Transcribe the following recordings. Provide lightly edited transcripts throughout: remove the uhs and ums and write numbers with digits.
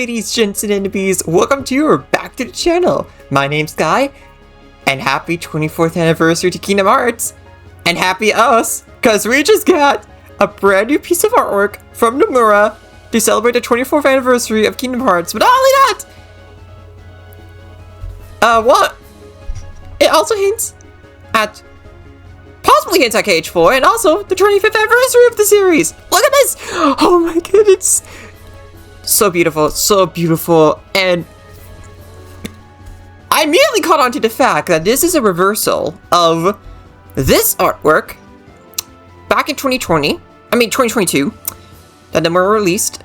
ladies, gents, and enemies, welcome to or back to the channel. My name's Guy, and happy 24th anniversary to Kingdom Hearts. And happy us, cause we just got a brand new piece of artwork from Nomura to celebrate the 24th anniversary of Kingdom Hearts. But not only that, it also possibly hints at KH4, and also the 25th anniversary of the series. Look at this! Oh my goodness. So beautiful, and I immediately caught on to the fact that this is a reversal of this artwork back in 2022, that Nomura released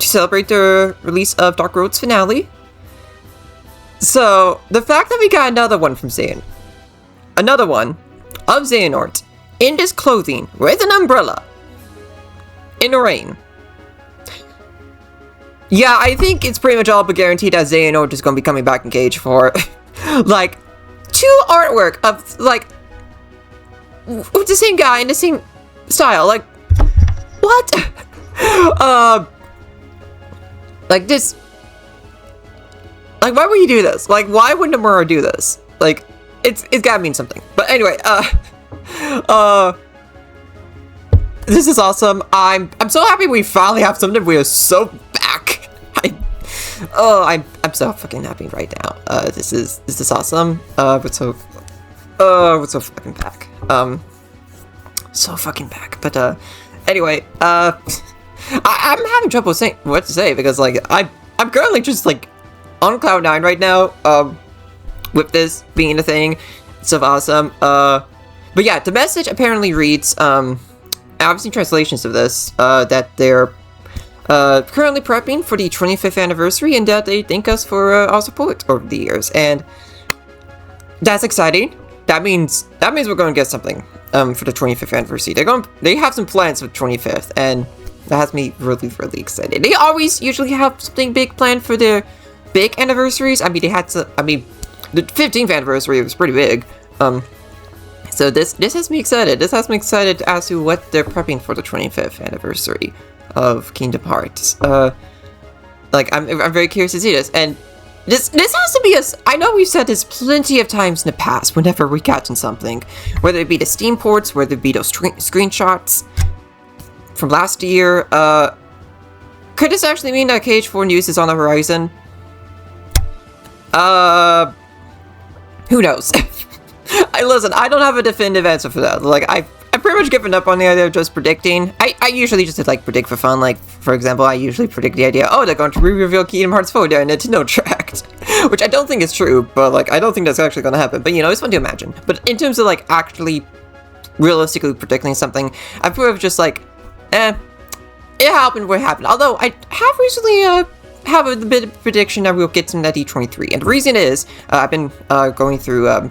to celebrate the release of Dark Road's finale. So, the fact that we got another one from Xehanort, another one of Xehanort, in this clothing, with an umbrella, in the rain. Yeah, I think it's pretty much all but guaranteed that Xehanort is going to be coming back in KH4. Like, two artwork of, like, with the same guy in the same style. Like, what? Like, this... Like, why would you do this? Like, why would Nomura do this? Like, it's gotta mean something. But anyway, this is awesome. I'm so happy we finally have something. We are so back. I'm so fucking happy right now. This is awesome. We're so fucking back. So fucking back. But anyway, I'm having trouble saying what to say because like I'm currently just like on cloud 9 right now. With this being a thing, it's so awesome. But yeah, the message apparently reads, I've seen translations of this, that they're currently prepping for the 25th anniversary and that they thank us for our support over the years, and that's exciting. That means we're going to get something for the 25th anniversary. They have some plans for the 25th, and that has me really excited. They always usually have something big planned for their big anniversaries. The 15th anniversary was pretty big. So this has me excited. This has me excited as to what they're prepping for the 25th anniversary of Kingdom Hearts. Like I'm very curious to see this, and this has to be I know we've said this plenty of times in the past. Whenever we catch on something, whether it be the Steam ports, whether it be those screenshots from last year, could this actually mean that KH4 news is on the horizon? Who knows? Listen, I don't have a definitive answer for that. Like, I've pretty much given up on the idea of just predicting. I usually just like predict for fun. Like, for example, I usually predict the idea, oh, they're going to re-reveal Kingdom Hearts 4 during Nintendo Direct. Which I don't think is true, but like, I don't think that's actually going to happen. But you know, it's fun to imagine. But in terms of like actually realistically predicting something, I've pretty much just like, it happened what happened. Although I have recently have a bit of prediction that we'll get some at D23, and the reason is I've been going through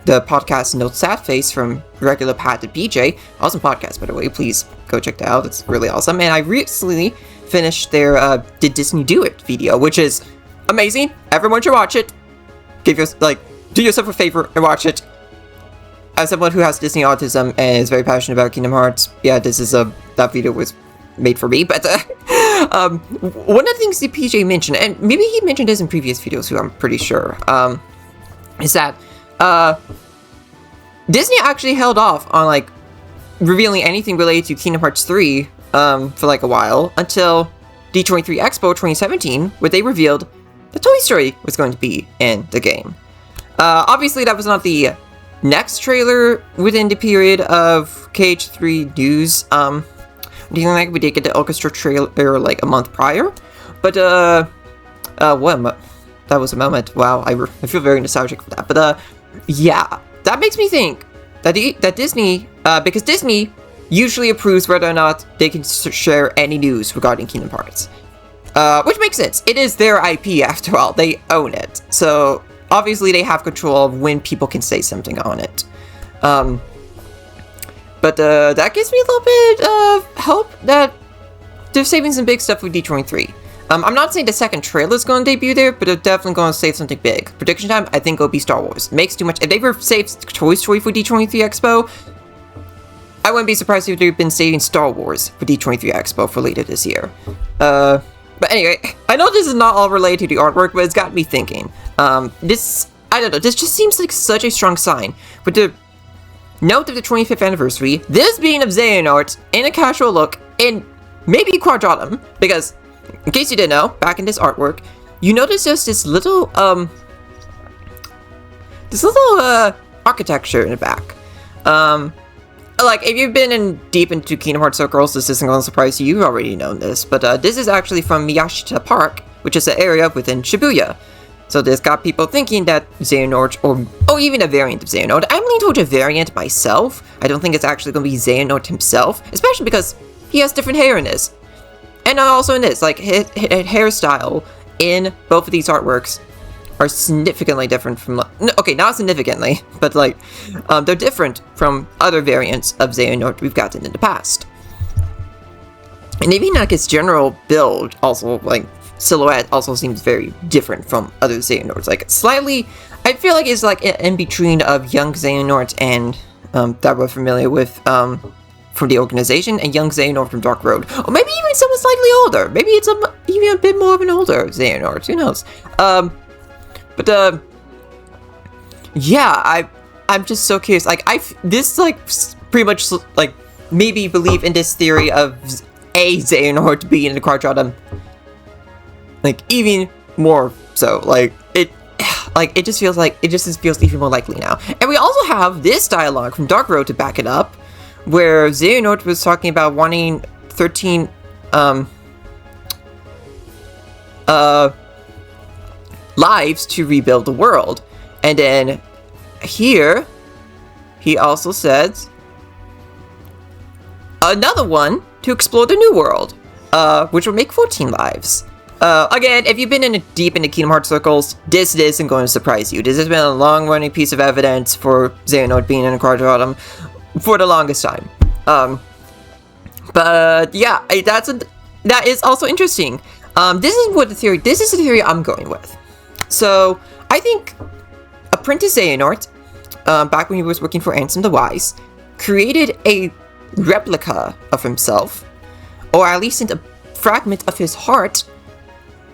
the podcast No Sad Face from Regular Pat and BJ. Awesome podcast, by the way. Please go check that out. It's really awesome. And I recently finished their Did Disney Do It video, which is amazing. Everyone should watch it. Do yourself a favor and watch it. As someone who has Disney autism and is very passionate about Kingdom Hearts, yeah, that video was made for me. But one of the things that PJ mentioned, and maybe he mentioned this in previous videos too, I'm pretty sure, is that Disney actually held off on like revealing anything related to Kingdom Hearts 3 for like a while until D23 Expo 2017, where they revealed that Toy Story was going to be in the game. Obviously that was not the next trailer within the period of KH3 news. Like we did get the orchestra trailer like a month prior, but that was a moment. Wow, I feel very nostalgic for that. But yeah, that makes me think that Disney, because Disney usually approves whether or not they can share any news regarding Kingdom Hearts, which makes sense. It is their IP after all; they own it, so obviously they have control of when people can say something on it. But that gives me a little bit of hope that they're saving some big stuff with D23. I'm not saying the second trailer is going to debut there, but they're definitely going to save something big. Prediction time, I think it'll be Star Wars. Makes too much. If they were saved Toy Story for D23 Expo, I wouldn't be surprised if they've been saving Star Wars for D23 Expo for later this year. But anyway, I know this is not all related to the artwork, but it's got me thinking. This, I don't know, this just seems like such a strong sign. With the note of the 25th anniversary, this being of Xehanort in a casual look, in maybe Quadratum, because, in case you didn't know, back in this artwork, you notice there's this little architecture in the back. Like, if you've been deep into Kingdom Hearts circles, this isn't going to surprise you, you've already known this, but this is actually from Miyashita Park, which is an area within Shibuya. So this got people thinking that Xehanort, or even a variant of Xehanort. I'm leaning towards a variant myself. I don't think it's actually going to be Xehanort himself, especially because he has different hair in this. And also in this, like, his hairstyle in both of these artworks are significantly different from, okay, not significantly, but like, they're different from other variants of Xehanort we've gotten in the past. And even like his general build, also like, silhouette also seems very different from other Xehanorts. Like, slightly, I feel like it's like in between of young Xehanort and, that we're familiar with, from the organization, and young Xehanort from Dark Road. Or maybe even someone slightly older. Maybe it's even a bit more of an older Xehanort, who knows? But yeah, I'm just so curious. Like, this, like, pretty much, like, maybe believe in this theory of a Xehanort being in the Quadratum. Like, even more so. Like, it just feels like, it just feels even more likely now. And we also have this dialogue from Dark Road to back it up, where Xehanort was talking about wanting 13, lives to rebuild the world. And then here he also says another one to explore the new world, which will make 14 lives. Again, if you've been deep into Kingdom Hearts circles, this isn't going to surprise you. This has been a long-running piece of evidence for Xehanort being in a Quadratum for the longest time. But yeah, that is also interesting. This is the theory I'm going with. So, I think Apprentice Xehanort, back when he was working for Ansem the Wise, created a replica of himself, or at least sent a fragment of his heart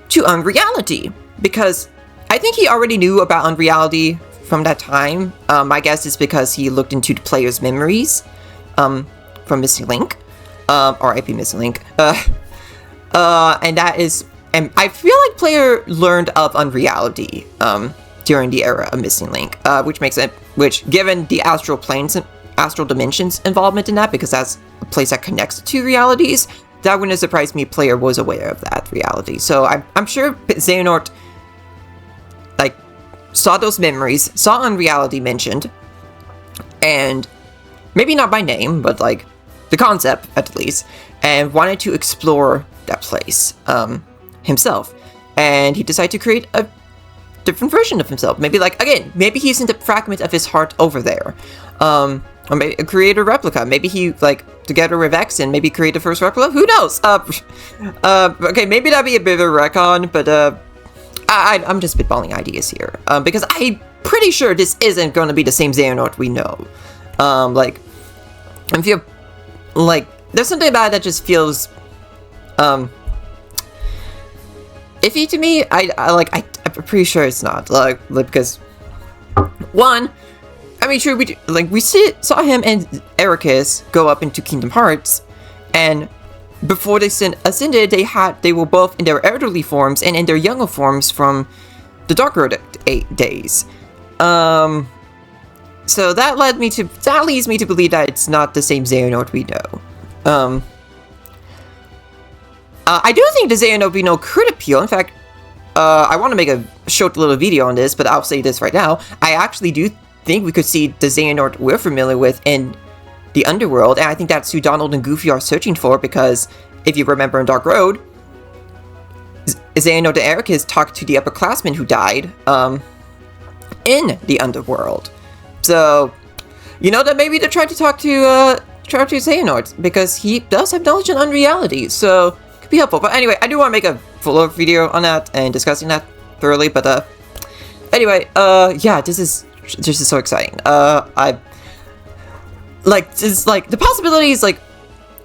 to Unreality, because I think he already knew about Unreality from that time. My guess is because he looked into the player's memories from Missing Link, R.I.P. Missing Link, and that is. And I feel like player learned of Unreality during the era of Missing Link, which given the astral planes and astral dimensions involvement in that, because that's a place that connects the two realities, that wouldn't surprise me. Player was aware of that reality, so I'm sure Xehanort like saw those memories, saw Unreality mentioned, and maybe not by name, but like the concept at least, and wanted to explore that place. Himself, and he decided to create a different version of himself. Maybe like, again, maybe he sent a fragment of his heart over there, or maybe create a replica. Maybe he, like, together with Exen, maybe create the first replica. Who knows? Okay, maybe that'd be a bit of a retcon, but I'm just spitballing ideas here, because I'm pretty sure this isn't going to be the same Xehanort we know. Like, I feel like there's something about it that just feels iffy to me. I'm pretty sure it's not, like because one, I mean, sure, we saw him and Ericus go up into Kingdom Hearts, and before they ascended, they were both in their elderly forms and in their younger forms from the Dark Road days. So that leads me to believe that it's not the same Xehanort we know. I do think the Xehanort we know could appeal. In fact, I want to make a short little video on this, but I'll say this right now. I actually do think we could see the Xehanort we're familiar with in the Underworld, and I think that's who Donald and Goofy are searching for, because if you remember in Dark Road, Xehanort and Ericus talked to the upperclassman who died in the Underworld. So, you know, that maybe they're trying to talk to Xehanort, because he does have knowledge on Unreality, so could be helpful. But anyway, I do want to make a fuller video on that and discussing that thoroughly. But anyway, yeah, this is so exciting. I like just like the possibilities. Like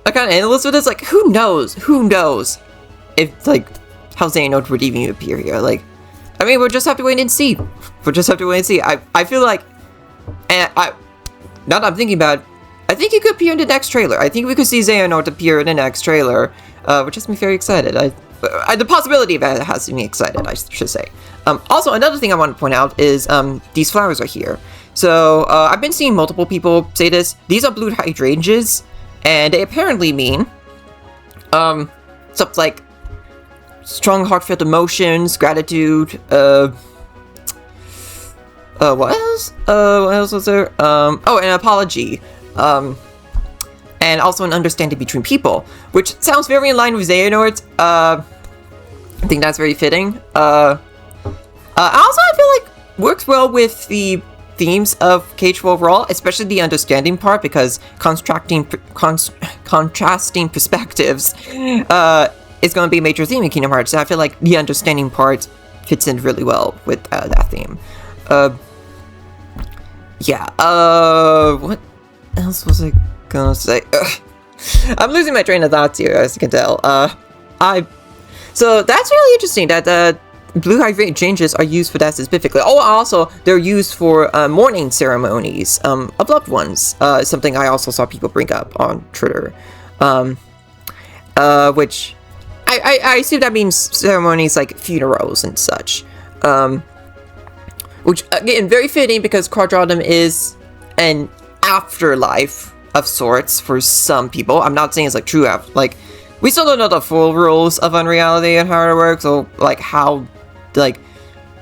I kind of endless with this. Like who knows if like how Xehanort would even appear here. Like, I mean, we'll just have to wait and see. We'll just have to wait and see. I feel like, and now that I'm thinking about it, I think he could appear in the next trailer. I think we could see Xehanort appear in the next trailer, which has me very excited. The possibility of it has me excited, I should say. Also, another thing I want to point out is these flowers are here. So, I've been seeing multiple people say this. These are blue hydrangeas, and they apparently mean stuff like strong heartfelt emotions, gratitude, what else? What else was there? Oh, an apology. And also an understanding between people, which sounds very in line with Xehanort. I think that's very fitting. Also, I feel like works well with the themes of KH4 overall, especially the understanding part, because contrasting perspectives is going to be a major theme in Kingdom Hearts. So I feel like the understanding part fits in really well with that theme. Yeah, what else was I gonna say? I'm losing my train of thoughts here, as you can tell. So that's really interesting that blue hydrangeas are used for that specifically. Oh, also, they're used for mourning ceremonies of loved ones. Something I also saw people bring up on Twitter. Which I assume that means ceremonies like funerals and such. Which, again, very fitting because Quadrantum is an afterlife of sorts for some people. I'm not saying it's like true like, we still don't know the full rules of unreality and how it works, or like how, like,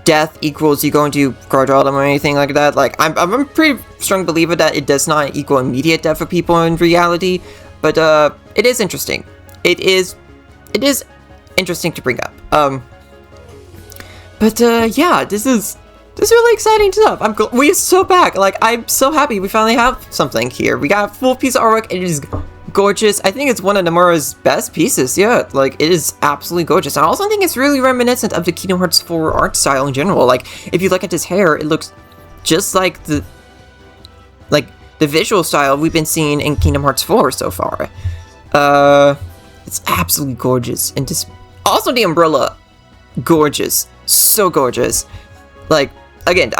death equals you going to Quadrantum or anything like that. Like, I'm a pretty strong believer that it does not equal immediate death for people in reality, but it is interesting. It is interesting to bring up. Yeah, this is really exciting stuff. We're so back. Like, I'm so happy we finally have something here. We got a full piece of artwork. It is gorgeous. I think it's one of Nomura's best pieces yet. Like, it is absolutely gorgeous. I also think it's really reminiscent of the Kingdom Hearts 4 art style in general. Like, if you look at his hair, it looks just like the visual style we've been seeing in Kingdom Hearts 4 so far. It's absolutely gorgeous. And just also the umbrella, gorgeous. So gorgeous. Like, again,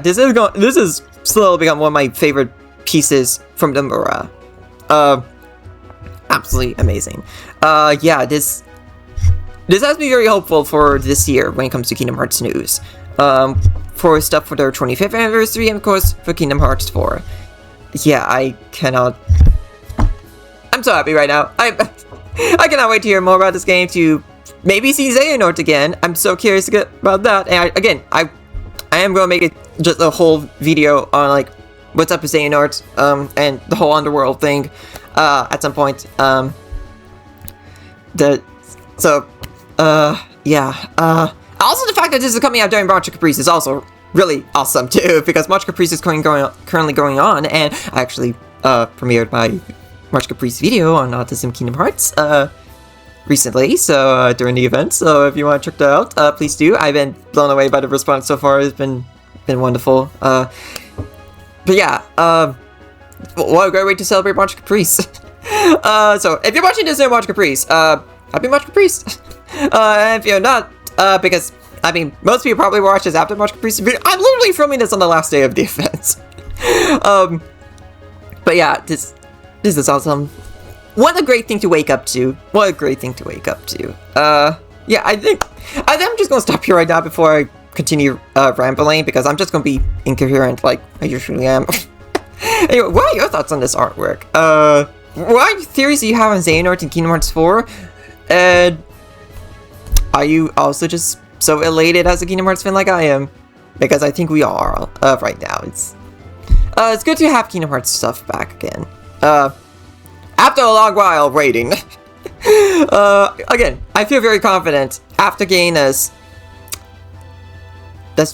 this is slowly become one of my favorite pieces from Nomura. Absolutely amazing. Yeah, this has me very hopeful for this year when it comes to Kingdom Hearts news. For stuff for their 25th anniversary, and of course for Kingdom Hearts 4. Yeah, I'm so happy right now. I cannot wait to hear more about this game, to maybe see Xehanort again. I'm so curious about that. And I am going to make just a whole video on, like, what's up with Xehanort, and the whole underworld thing, at some point. Yeah. Also, the fact that this is coming out during Matcha Caprice is also really awesome, too, because Matcha Caprice is currently going on, and I actually, premiered my Matcha Caprice video on Autism Kingdom Hearts, recently, so during the event. So if you want to check that out, please do. I've been blown away by the response so far. It's been wonderful. But yeah, what a great way to celebrate Matcha Caprice. So if you're watching this in Matcha Caprice, happy Matcha Caprice. If you're not, because I mean, most people probably watch this after Matcha Caprice. I'm literally filming this on the last day of the event. But yeah, this is awesome. What a great thing to wake up to. What a great thing to wake up to. Yeah, I think I'm just gonna stop here right now before I continue rambling, because I'm just gonna be incoherent like I usually am. Anyway, what are your thoughts on this artwork? What theories do you have on Xehanort in Kingdom Hearts 4? And are you also just so elated as a Kingdom Hearts fan like I am? Because I think we are right now. It's good to have Kingdom Hearts stuff back again. After a long while waiting. Again, I feel very confident after getting this.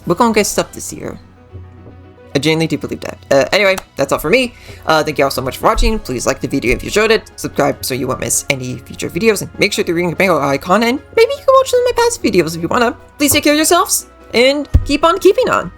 We're gonna get stuff this year. I genuinely do believe that. Anyway, that's all for me. Thank you all so much for watching. Please like the video if you enjoyed it. Subscribe so you won't miss any future videos. And make sure to ring the bell icon. And maybe you can watch some of my past videos if you wanna. Please take care of yourselves. And keep on keeping on.